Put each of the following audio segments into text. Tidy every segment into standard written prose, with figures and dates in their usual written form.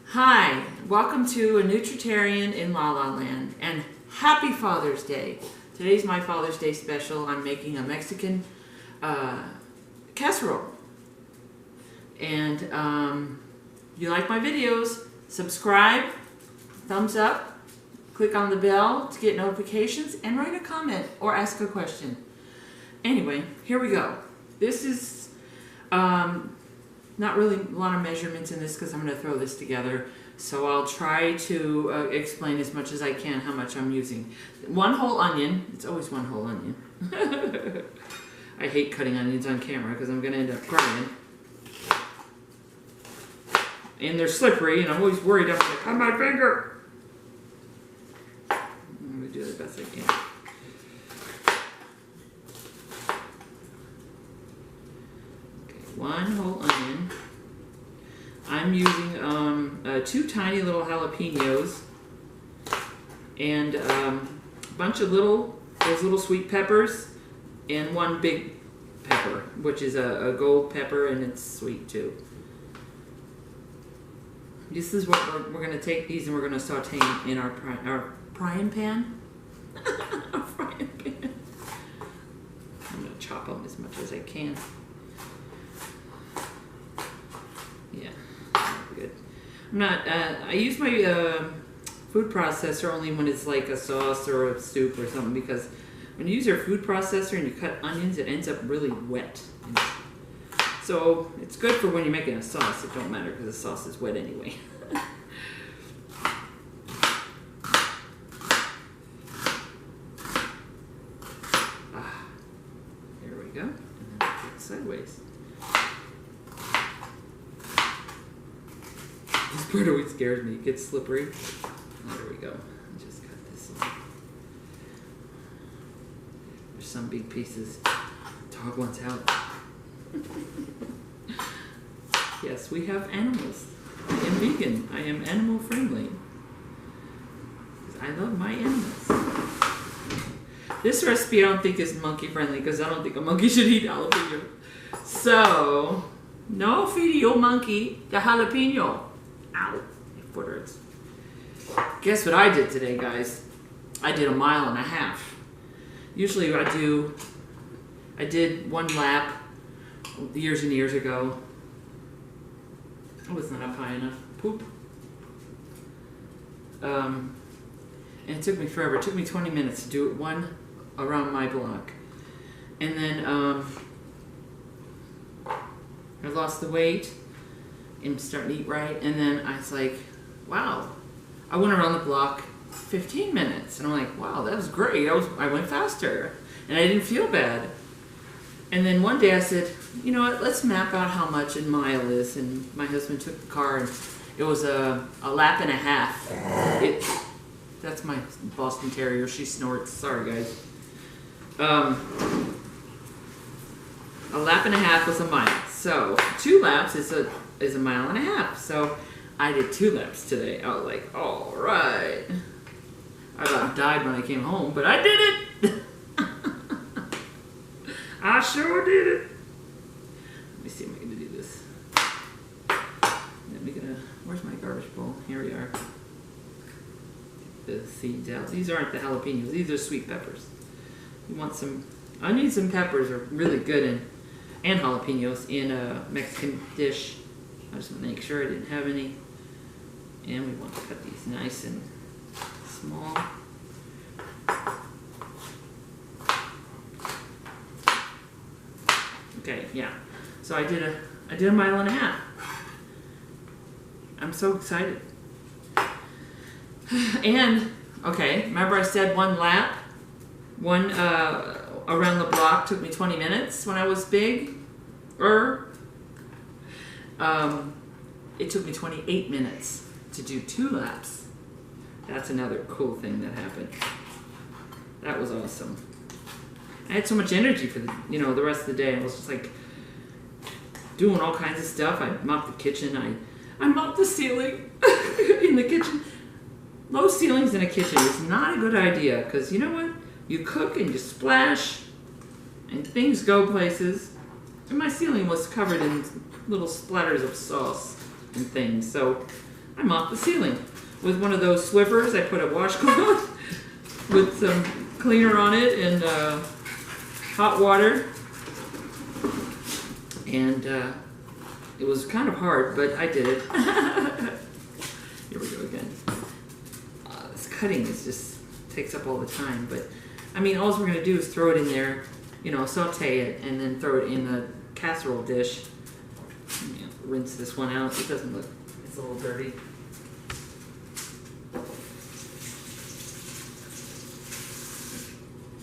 Hi, welcome to A Nutritarian in La La Land, and happy Father's Day. Today's my Father's Day special. I'm making a Mexican casserole. And you like my videos, subscribe, thumbs up, click on the bell to get notifications, and write a comment or ask a question. Anyway, here we go. This is not really a lot of measurements in this because I'm going to throw this together. So I'll try to explain as much as I can how much I'm using. One whole onion. It's always one whole onion. I hate cutting onions on camera because I'm going to end up crying. And they're slippery, and I'm always worried I'm going to cut my finger. I'm going to do the best I can. One whole onion. I'm using 2 tiny little jalapenos and a bunch of those little sweet peppers and 1 big pepper, which is a gold pepper, and it's sweet too. This is what we're going to take these and we're going to saute in our frying pan. Our frying pan. I'm going to chop them as much as I can. Yeah, good. I'm not. I use my food processor only when it's like a sauce or a soup or something, because when you use your food processor and you cut onions, it ends up really wet. So it's good for when you're making a sauce. It don't matter because the sauce is wet anyway. There we go. And then put it sideways. This part always scares me. It gets slippery. There we go. Just cut this off. There's some big pieces. Dog wants out. Yes, we have animals. I am vegan. I am animal friendly. I love my animals. This recipe I don't think is monkey friendly because I don't think a monkey should eat jalapeno. So, no feed your monkey the jalapeno. Ow, my foot hurts. Guess what I did today, guys? I did 1.5 miles. Usually I did 1 lap years and years ago. I was not up high enough. Poop. And it took me forever. It took me 20 minutes to do it 1 around my block. And then I lost the weight and starting to eat right. And then I was like, wow. I went around the block 15 minutes. And I'm like, wow, that was great. I went faster. And I didn't feel bad. And then one day I said, you know what, let's map out how much a mile is. And my husband took the car, and it was a lap and a half. That's my Boston Terrier. She snorts. Sorry, guys. A lap and a half was a mile. So 2 laps is a 1.5 miles. So I did 2 laps today. I was like, all right. I about died when I came home, but I did it. I sure did it. Let me see if I can do this. Where's my garbage bowl? Here we are. Get the seeds out. These aren't the jalapenos. These are sweet peppers. You want some onions and peppers are really good and jalapenos in a Mexican dish. I just want to make sure I didn't have any. And we want to cut these nice and small. Okay, yeah. So I did a 1.5 miles. I'm so excited. And okay, remember I said 1 lap? Around the block took me 20 minutes when I was big. It took me 28 minutes to do 2 laps. That's another cool thing that happened. That was awesome. I had so much energy for the rest of the day. I was just like doing all kinds of stuff. I mopped the kitchen. I mopped the ceiling in the kitchen. Low ceilings in a kitchen is not a good idea because you know what? You cook and you splash and things go places. And my ceiling was covered in little splatters of sauce and things. So I mopped the ceiling with one of those Swiffers. I put a washcloth with some cleaner on it and hot water. And it was kind of hard, but I did it. Here we go again. This cutting just takes up all the time, but I mean, all we're gonna do is throw it in there, you know, saute it, and then throw it in the casserole dish. You know, rinse this one out. It doesn't look, it's a little dirty.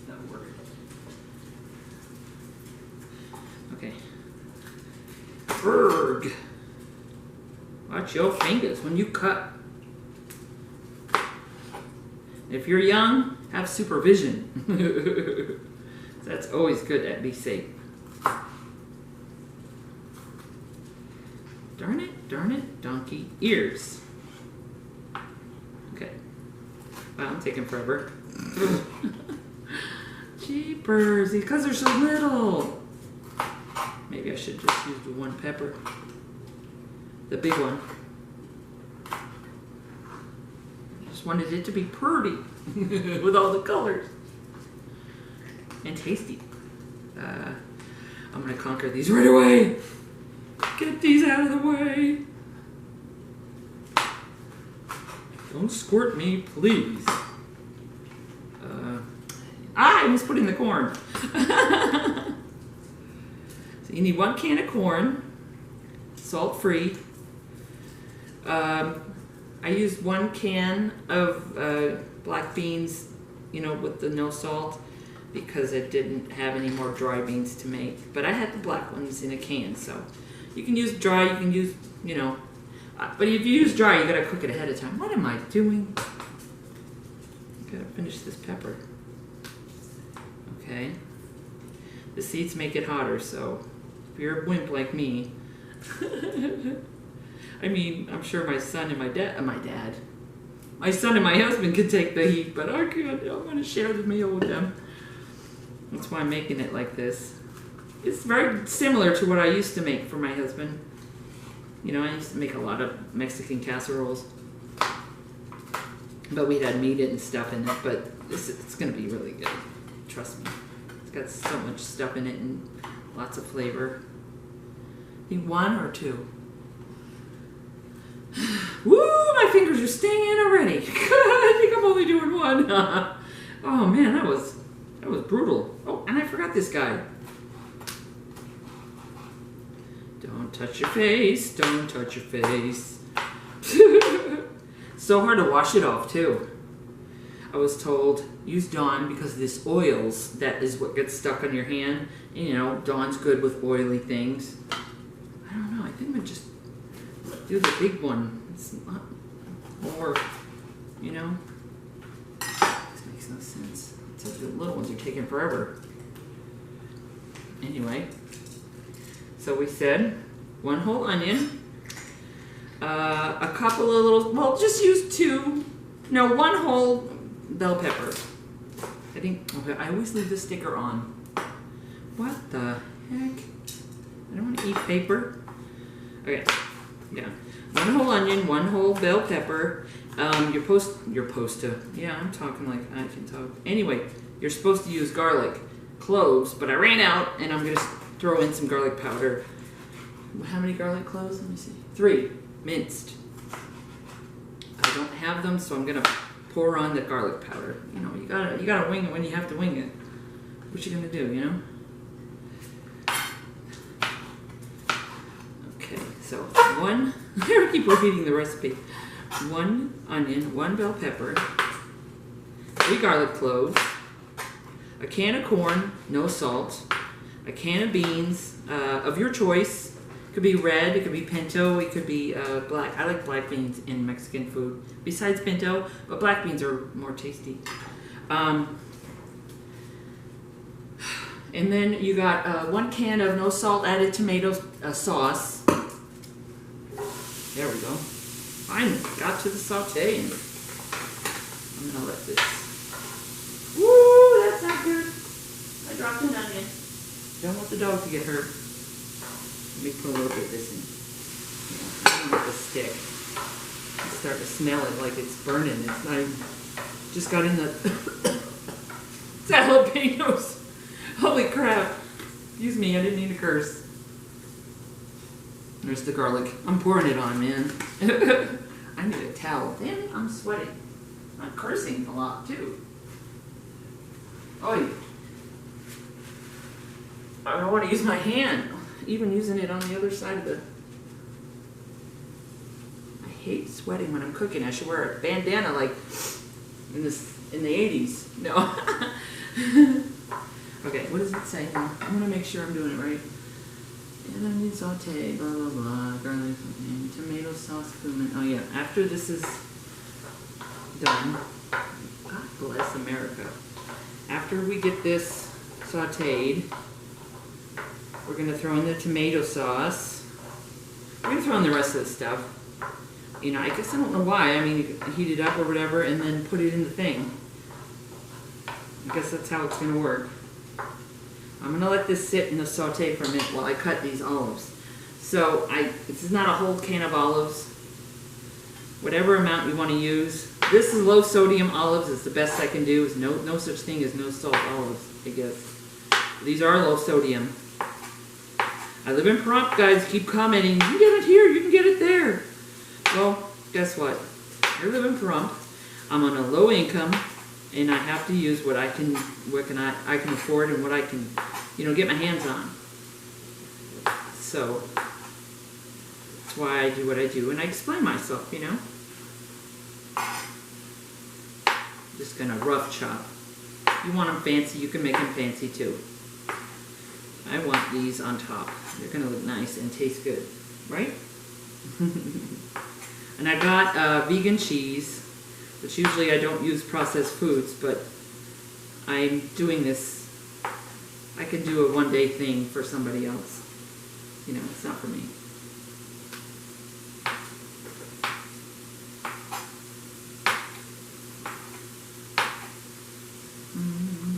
That'll work. Okay. Berg. Watch your fingers when you cut. If you're young, have supervision. That's always good at be safe. Darn it, donkey ears. Okay. Wow, I'm taking forever. Jeepers, because they're so little. Maybe I should just use the one pepper. The big one. Just wanted it to be pretty with all the colors. And tasty. I'm going to conquer these right away. Get these out of the way. Don't squirt me, please. I was putting the corn. So you need 1 can of corn, salt-free. I used 1 can of black beans, you know, with the no salt, because I didn't have any more dry beans to make. But I had the black ones in a can, so you can use dry, you can use, you know, but if you use dry, you gotta cook it ahead of time. What am I doing? I gotta finish this pepper. Okay. The seeds make it hotter, so if you're a wimp like me, I mean, I'm sure my son and my son and my husband could take the heat, but I can't. I'm gonna share the meal with them. That's why I'm making it like this. It's very similar to what I used to make for my husband. You know, I used to make a lot of Mexican casseroles, but we'd had meat and stuff in it. But it's going to be really good. Trust me. It's got so much stuff in it and lots of flavor. I think 1 or 2. Woo! My fingers are stinging already. I think I'm only doing 1. Oh man, that was brutal. Oh, and I forgot this guy. Don't touch your face. Don't touch your face. So hard to wash it off too. I was told use Dawn because this oils, that is what gets stuck on your hand. And, you know, Dawn's good with oily things. I don't know. I think I'm gonna just do the big one. It's not more, you know. This makes no sense. It's like the little ones are taking forever. Anyway. So we said 1 whole onion, a couple of little, well, just use 2, no, 1 whole bell pepper. I think, okay, I always leave the sticker on. What the heck? I don't want to eat paper. Okay, yeah. 1 whole onion, 1 whole bell pepper. You're supposed to, yeah, I'm talking like I can talk. Anyway, you're supposed to use garlic, cloves, but I ran out and I'm going to throw in some garlic powder. How many garlic cloves? Let me see. 3, minced. I don't have them, so I'm gonna pour on the garlic powder. You know, you gotta wing it when you have to wing it. What you gonna do, you know? Okay, so 1. I keep repeating the recipe. 1 onion, 1 bell pepper, 3 garlic cloves, a can of corn, no salt, a can of beans of your choice. It could be red, it could be pinto, it could be black. I like black beans in Mexican food besides pinto, but black beans are more tasty. And then you got 1 can of no salt added tomato sauce. There we go. Finally got to the sauteing. I'm gonna let this. Woo, that's not good. I dropped an onion. Don't want the dog to get hurt. Let me put a little bit of this in. Yeah, I don't want the stick. start to smell it like it's burning. It's not even, just got in the, it's that jalapenos. Holy crap. Excuse me, I didn't mean to curse. There's the garlic. I'm pouring it on, man. I need a towel. Damn it, I'm sweating. I'm cursing a lot, too. Oh, I don't want to use my hand. Even using it on the other side of the... I hate sweating when I'm cooking. I should wear a bandana like in the 80s. No. Okay, what does it say now? I want to make sure I'm doing it right. And onion saute, blah, blah, blah, garlic, and tomato sauce, cumin. Oh, yeah, after this is done, God bless America. After we get this sauteed, we're going to throw in the tomato sauce. We're going to throw in the rest of the stuff. You know, I guess I don't know why. I mean, you can heat it up or whatever and then put it in the thing. I guess that's how it's going to work. I'm going to let this sit in the saute for a minute while I cut these olives. So, this is not a whole can of olives. Whatever amount you want to use. This is low sodium olives. It's the best I can do. There's no such thing as no salt olives, I guess. These are low sodium. I live in Pahrump, guys. Keep commenting. You can get it here. You can get it there. Well, guess what? I live in Pahrump. I'm on a low income. And I have to use what I can afford and what I can, get my hands on. So that's why I do what I do, and I explain myself, Just gonna rough chop. You want them fancy, you can make them fancy too. I want these on top. They're gonna look nice and taste good, right? And I got vegan cheese. Which usually I don't use processed foods, but I'm doing this. I can do a one-day thing for somebody else. It's not for me.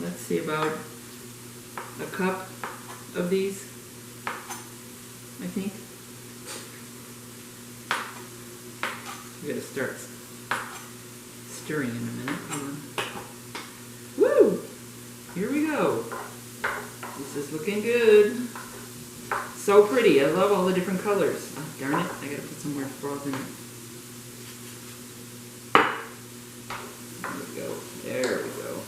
Let's see, about a cup of these, I think. We gotta start stirring in a minute. Hold on. Woo! Here we go. This is looking good. So pretty. I love all the different colors. Oh, darn it. I gotta put some more broth in it. There we go. There we go.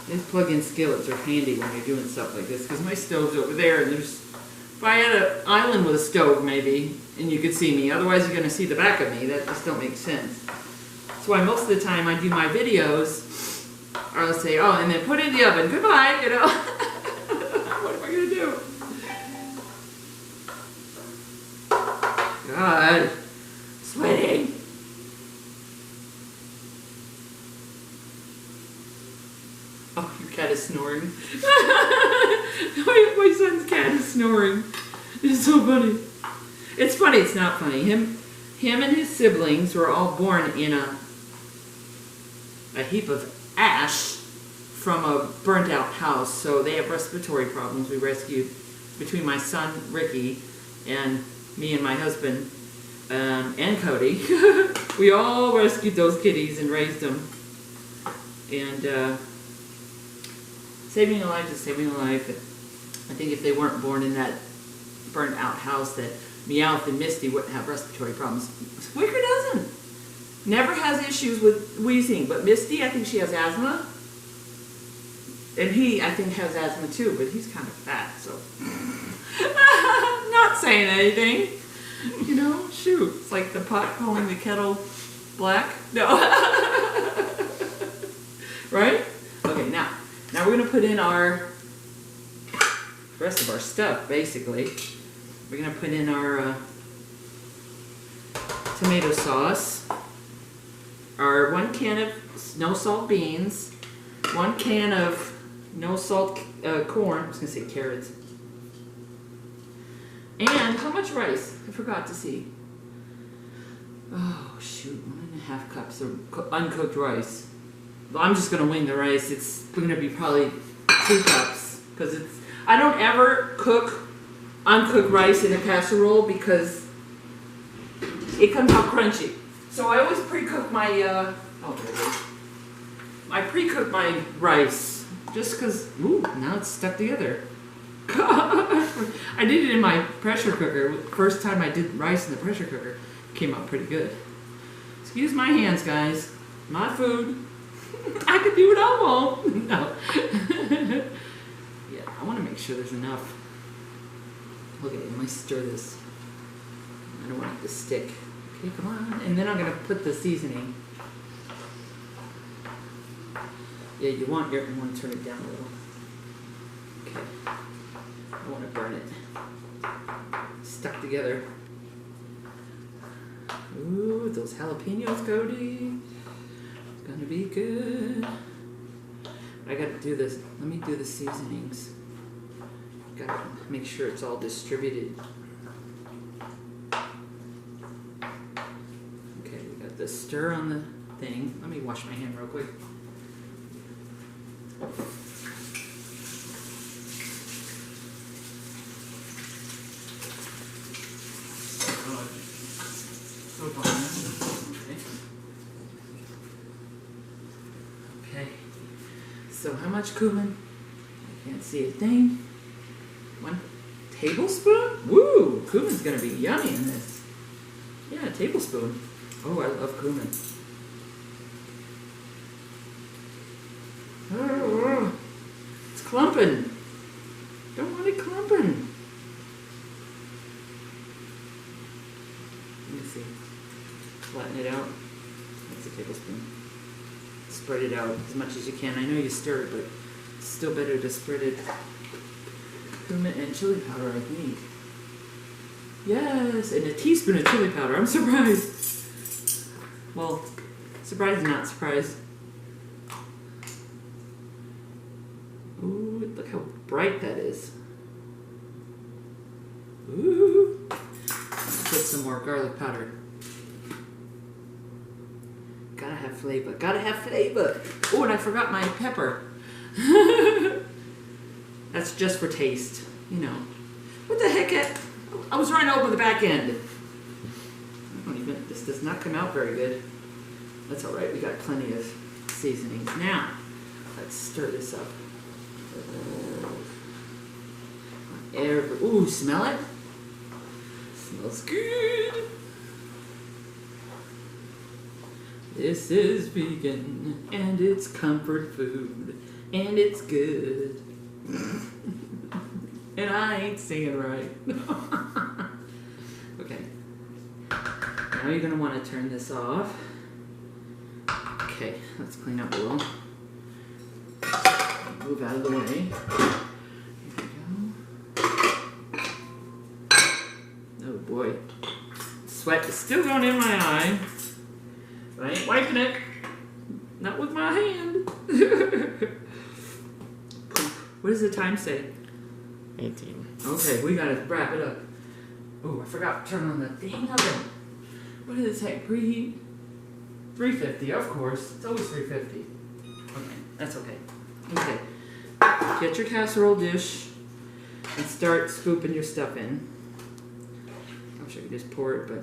These plug-in skillets are handy when you're doing stuff like this, because my stove's over there, and if I had an island with a stove, maybe, and you could see me. Otherwise, you're going to see the back of me. That just don't make sense. That's why most of the time I do my videos, I'll say, oh, and then put it in the oven. Goodbye, What am I going to do? God. Sweating. Oh, your cat is snoring. my son's cat is snoring. It's so funny. It's funny, it's not funny. Him and his siblings were all born in a heap of ash from a burnt out house, so they have respiratory problems. We rescued, between my son Ricky and me and my husband and Cody, we all rescued those kitties and raised them. And saving a life is saving a life. I think if they weren't born in that burnt out house, that Meowth and Misty wouldn't have respiratory problems. Wicker doesn't. Never has issues with wheezing, but Misty, I think she has asthma. And he, I think, has asthma too, but he's kind of fat, so. Not saying anything. Shoot. It's like the pot calling the kettle black. No. Right? Okay, now we're going to put in the rest of our stuff, basically. We're going to put in our tomato sauce, our 1 can of no salt beans, 1 can of no salt corn, I was going to say carrots, and how much rice? I forgot to see. Oh shoot, 1.5 cups of uncooked rice. Well, I'm just going to wing the rice. It's going to be probably 2 cups, because I don't ever cook uncooked rice in a casserole because it comes out crunchy. So I always pre-cook my, there it is. I pre-cook my rice just because, ooh, now it's stuck together. I did it in my pressure cooker. First time I did rice in the pressure cooker, came out pretty good. Excuse my hands, guys. My food. I could do what I want. No. Yeah, I want to make sure there's enough. Look at it. Let me stir this. I don't want it to stick. Okay, come on. And then I'm going to put the seasoning. Yeah, you want to turn it down a little. Okay. I don't want to burn it. Stuck together. Ooh, those jalapenos, Cody. It's gonna be good. I gotta do this. Let me do the seasonings. Gotta make sure it's all distributed. Okay, we got the stir on the thing. Let me wash my hand real quick. Okay. So how much cumin? I can't see a thing. 1 tablespoon? Woo! Cumin's gonna be yummy in this. Yeah, a tablespoon. Oh, I love cumin. Oh, it's clumping. Don't want it clumping. Let me see. Flatten it out. That's a tablespoon. Spread it out as much as you can. I know you stir it, but it's still better to spread it. Cumin and chili powder, I think. Yes, and a teaspoon of chili powder. I'm surprised. Well, surprised, not surprised. Ooh, look how bright that is. Ooh. Put some more garlic powder. Gotta have flavor. Gotta have flavor. Oh, and I forgot my pepper. That's just for taste, you know. What the heck? I was trying to open the back end. This does not come out very good. That's all right. We got plenty of seasonings. Now, let's stir this up. Ooh, smell it? Smells good. This is vegan, and it's comfort food, and it's good. And I ain't singing right. Okay. Now you're going to want to turn this off. Okay, let's clean up a little. Move out of the way. Here we go. Oh boy. Sweat is still going in my eye. But I ain't wiping it. Not with my hand. What does the time say? 18. Okay, we gotta wrap it up. Oh, I forgot to turn on the dang oven. What did it say? Preheat? 350, of course. It's always 350. Okay, that's okay. Okay. Get your casserole dish and start scooping your stuff in. I wish I could just pour it, but